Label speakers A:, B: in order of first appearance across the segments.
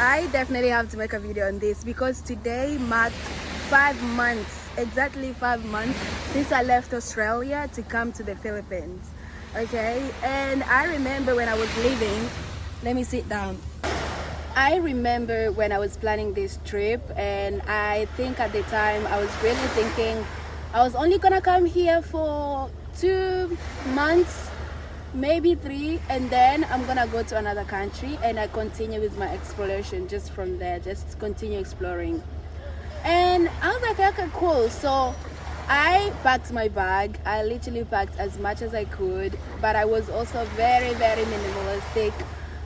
A: I definitely have to make a video on this because today marked 5 months, exactly 5 months since I left Australia to come to the Philippines. Okay, and I remember when I was leaving, let me sit down. I remember when I was planning this trip, and I think at the time I was really thinking I was only gonna come here for 2 months, maybe 3, and then I'm gonna go to another country and I continue with my exploration just from there, just continue exploring. And I was like, okay, cool. So I packed my bag. I literally packed as much as I could, but I was also very, very minimalistic.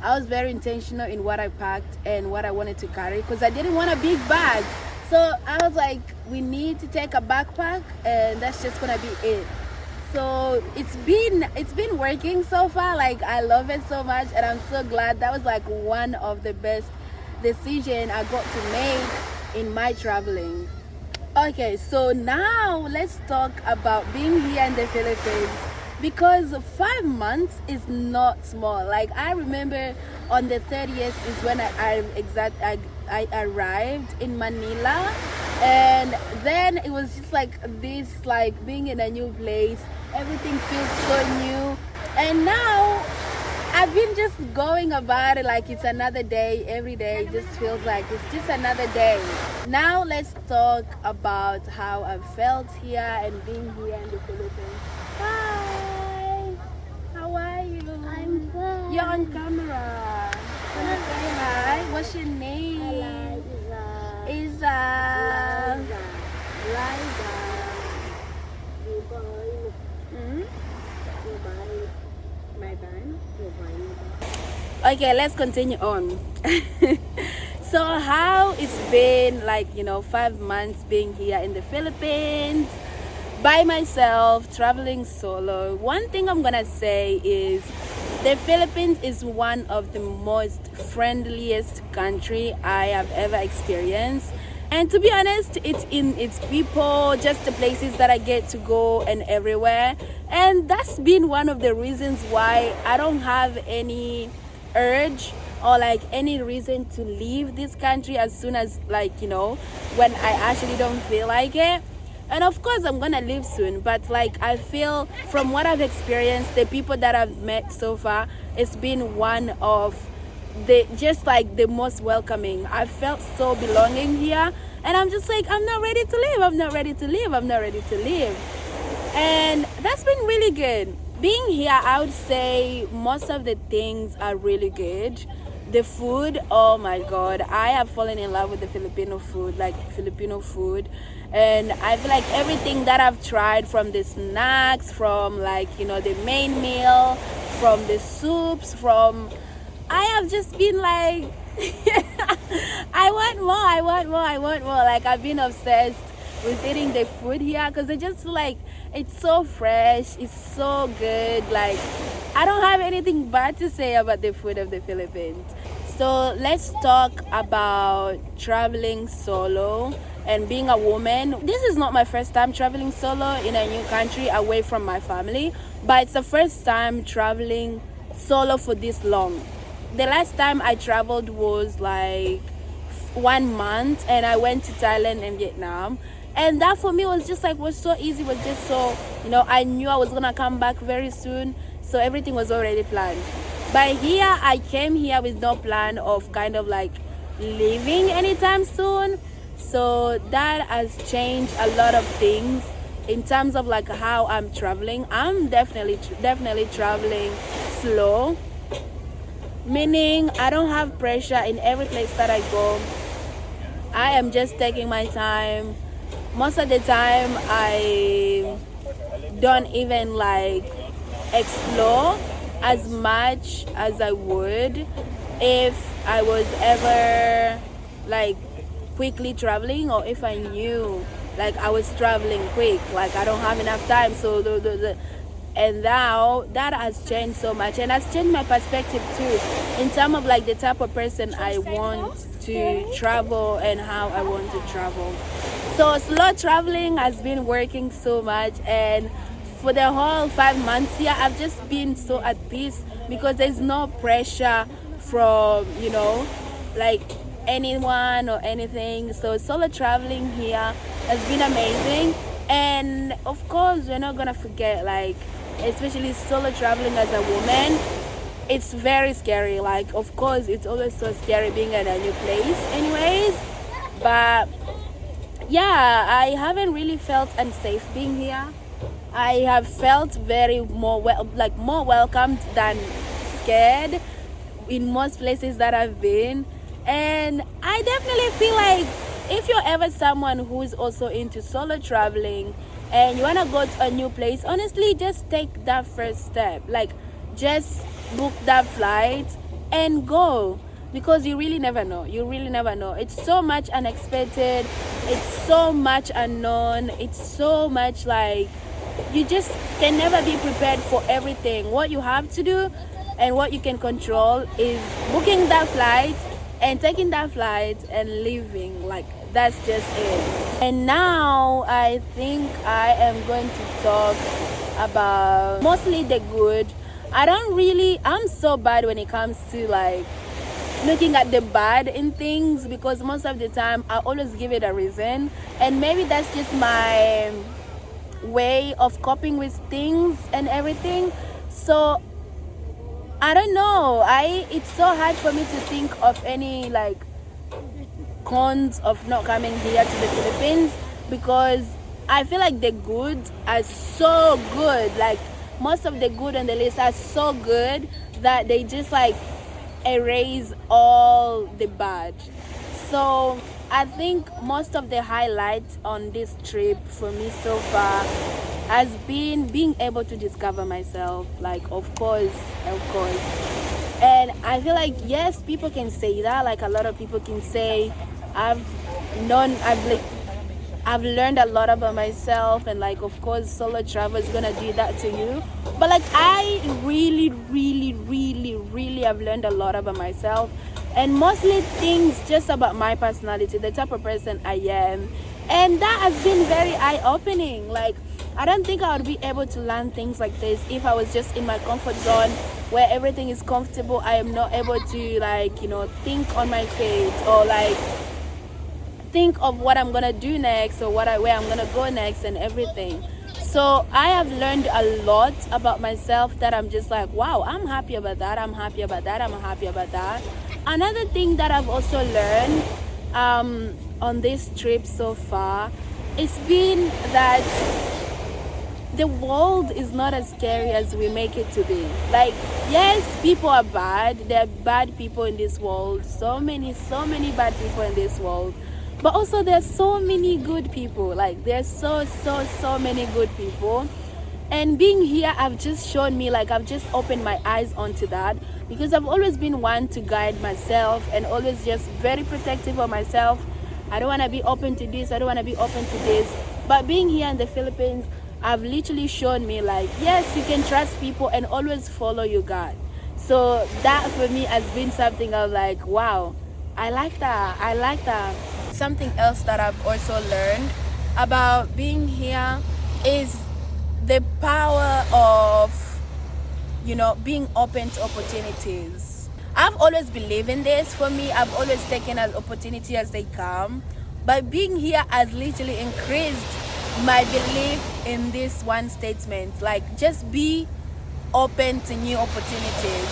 A: I was very intentional in what I packed and what I wanted to carry because I didn't want a big bag. So I was like, we need to take a backpack, and that's just gonna be it. So it's been working so far. Like, I love it so much, and I'm so glad. That was like one of the best decision I got to make in my traveling. Okay, so now let's talk about being here in the Philippines because 5 months is not small. Like, I remember on the 30th is when I arrived in Manila, and then it was just like this, like being in a new place. Everything feels so new, and now I've been just going about it like it's another day. Every day just feels like it's just another day. Now let's talk about how I felt here and being here in the Philippines. Hi, how are you?
B: I'm good.
A: You're on camera. Wanna say hi? What's your name?
B: Liza.
A: Isa.
B: Liza. You
A: Hmm?
B: buy my band. You
A: Okay, let's continue on. So how it's been, like, 5 months being here in the Philippines by myself, traveling solo. One thing I'm gonna say is the Philippines is one of the most friendliest country I have ever experienced. And to be honest, it's in its people, just the places that I get to go and everywhere. And that's been one of the reasons why I don't have any urge or like any reason to leave this country as soon as, like, when I actually don't feel like it. And of course I'm gonna leave soon, but like, I feel from what I've experienced, the people that I've met so far, it's been one of the just like the most welcoming. I felt so belonging here, and I'm just like, I'm not ready to leave. I'm not ready to leave. I'm not ready to leave. And that's been really good. Being here, I would say most of the things are really good. The food, oh my god, I have fallen in love with the Filipino food, like Filipino food. And I feel like everything that I've tried, from the snacks, from like, the main meal, from the soups, from I have just been like I want more, I want more, I want more. Like, I've been obsessed with eating the food here because I just feel like it's so fresh, it's so good. Like, I don't have anything bad to say about the food of the Philippines. So let's talk about traveling solo and being a woman. This is not my first time traveling solo in a new country away from my family, but it's the first time traveling solo for this long. The last time I traveled was like 1 month, and I went to Thailand and Vietnam. And that for me was just like, was so easy, was just so, I knew I was gonna come back very soon, so everything was already planned. But here, I came here with no plan of kind of like leaving anytime soon. So that has changed a lot of things in terms of like how I'm traveling. I'm definitely traveling slow, meaning I don't have pressure in every place that I go. I am just taking my time. Most of the time I don't even like explore as much as I would if I was ever like quickly traveling, or if I knew like I was traveling quick, like I don't have enough time. So and now that has changed so much, and has changed my perspective too in terms of like the type of person I want to travel and how I want to travel. So slow traveling has been working so much, and for the whole 5 months here, I've just been so at peace because there's no pressure from like anyone or anything. So solo traveling here has been amazing. And of course, we're not gonna forget, like, especially solo traveling as a woman, it's very scary. Like, of course, it's always so scary being in a new place anyways, but yeah, I haven't really felt unsafe being here. I have felt very more more welcomed than scared in most places that I've been. And I definitely feel like if you're ever someone who's also into solo traveling and you want to go to a new place, honestly, just take that first step. Like, just book that flight and go, because you really never know. You really never know. It's so much unexpected. It's so much unknown. It's so much like you just can never be prepared for everything. What you have to do and what you can control is booking that flight and taking that flight and leaving. Like, that's just it. And now I think I am going to talk about mostly the good. I'm so bad when it comes to like looking at the bad in things, because most of the time I always give it a reason, and maybe that's just my way of coping with things and everything. So I don't know, it's so hard for me to think of any like cons of not coming here to the Philippines, because I feel like the good are so good. Like, most of the good on the list are so good that they just like erase all the bad. So I think most of the highlights on this trip for me so far has been being able to discover myself. Like, of course. And I feel like, yes, people can say that. Like, a lot of people can say I've learned a lot about myself, and like, of course, solo travel is gonna do that to you. But like, I really have learned a lot about myself, and mostly things just about my personality, the type of person I am. And that has been very eye-opening. Like, I don't think I would be able to learn things like this if I was just in my comfort zone where everything is comfortable. I am not able to, like, you know, think on my feet, or like think of what I'm gonna do next, or where I'm gonna go next and everything. So I have learned a lot about myself that I'm just like, wow, I'm happy about that. Another thing that I've also learned on this trip so far, it's been that the world is not as scary as we make it to be. Like, yes, people are bad. There are bad people in this world. So many bad people in this world. But also there's so many good people. Like, there's so many good people. And being here, I've just shown me, like, I've just opened my eyes onto that, because I've always been one to guide myself and always just very protective of myself. I don't want to be open to this, I don't want to be open to this. But being here in the Philippines, I've literally shown me, like, yes, you can trust people and always follow your gut. So that for me has been something of like, wow, I like that. Something else that I've also learned about being here is the power of, you know, being open to opportunities. I've always believed in this. For me, I've always taken an opportunity as they come. But being here has literally increased my belief in this one statement. Like, just be open to new opportunities.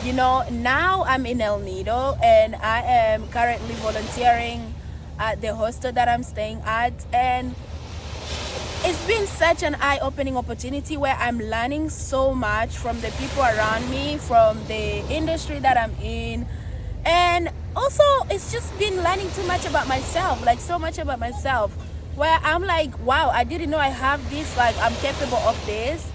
A: You know, now I'm in El Nido and I am currently volunteering at the hostel that I'm staying at, and it's been such an eye-opening opportunity where I'm learning so much from the people around me, from the industry that I'm in. And also, it's just been learning too much about myself, like so much about myself, where I'm like, wow, I didn't know I have this, like, I'm capable of this.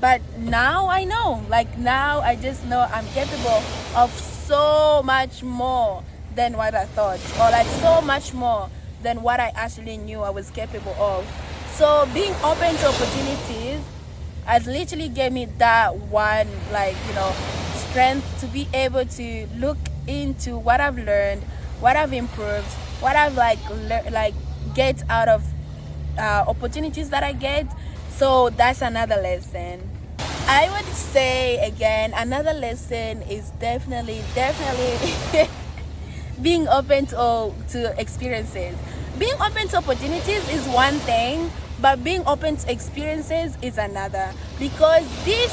A: But now I know, like, now I just know I'm capable of so much more than what I thought, or like so much more than what I actually knew I was capable of. So being open to opportunities has literally gave me that one, like, you know, strength to be able to look into what I've learned, what I've improved, what I've like get out of opportunities that I get. So that's another lesson. I would say again, another lesson is definitely being open to experiences. Being open to opportunities is one thing, but being open to experiences is another, because this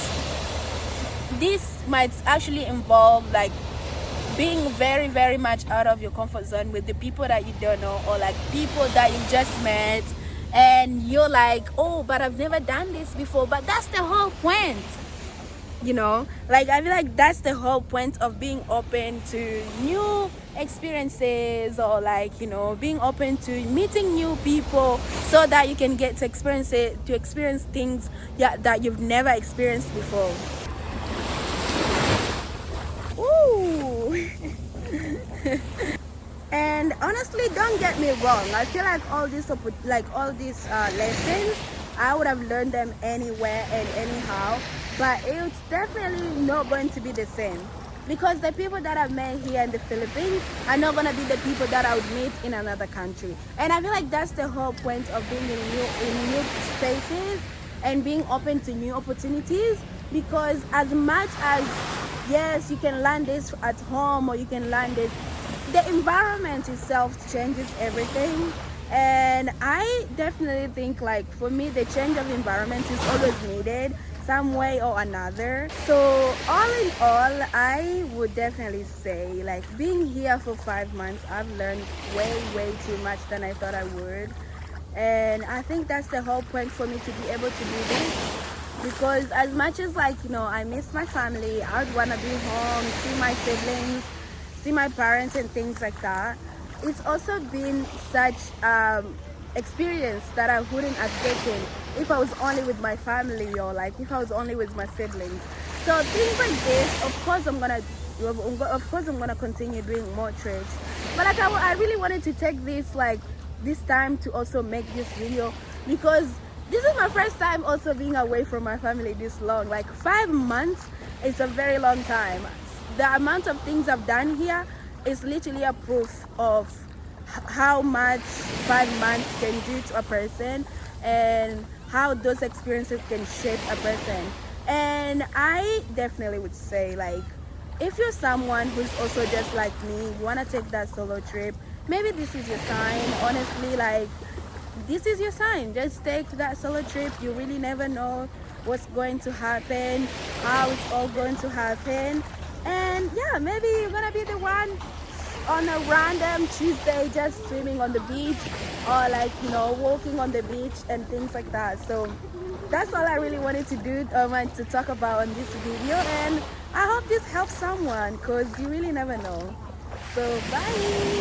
A: might actually involve like being very, very much out of your comfort zone with the people that you don't know, or like people that you just met, and you're like, oh, but I've never done this before. But that's the whole point, you know. Like, I feel like that's the whole point of being open to new experiences, or like, you know, being open to meeting new people, so that you can get to experience things, yeah, that you've never experienced before. Ooh. And honestly, don't get me wrong, I feel like all these lessons, I would have learned them anywhere and anyhow, but it's definitely not going to be the same, because the people that I've met here in the Philippines are not going to be the people that I would meet in another country. And I feel like that's the whole point of being in new spaces and being open to new opportunities, because as much as, yes, you can learn this at home, or you can learn this, the environment itself changes everything. And I definitely think, like, for me, the change of environment is always needed some way or another. So all in all, I would definitely say, like, being here for 5 months, I've learned way too much than I thought I would. And I think that's the whole point for me to be able to do this, because as much as, like, you know, I miss my family, I would want to be home, see my siblings, see my parents and things like that. It's also been such experience that I wouldn't have taken if I was only with my family, or like if I was only with my siblings. So things like this, of course I'm gonna continue doing more trips, but like I really wanted to take this time to also make this video, because this is my first time also being away from my family this long. Like 5 months is a very long time. The amount of things I've done here is literally a proof of how much 5 months can do to a person, and how those experiences can shape a person. And I definitely would say, like, if you're someone who's also just like me, you want to take that solo trip, maybe this is your sign. Honestly, like, this is your sign. Just take that solo trip. You really never know what's going to happen, how it's all going to happen. And yeah, maybe you're gonna be the one on a random Tuesday just swimming on the beach, or like, you know, walking on the beach and things like that. So that's all I really wanted to do, to talk about on this video, and I hope this helps someone, because you really never know. So bye.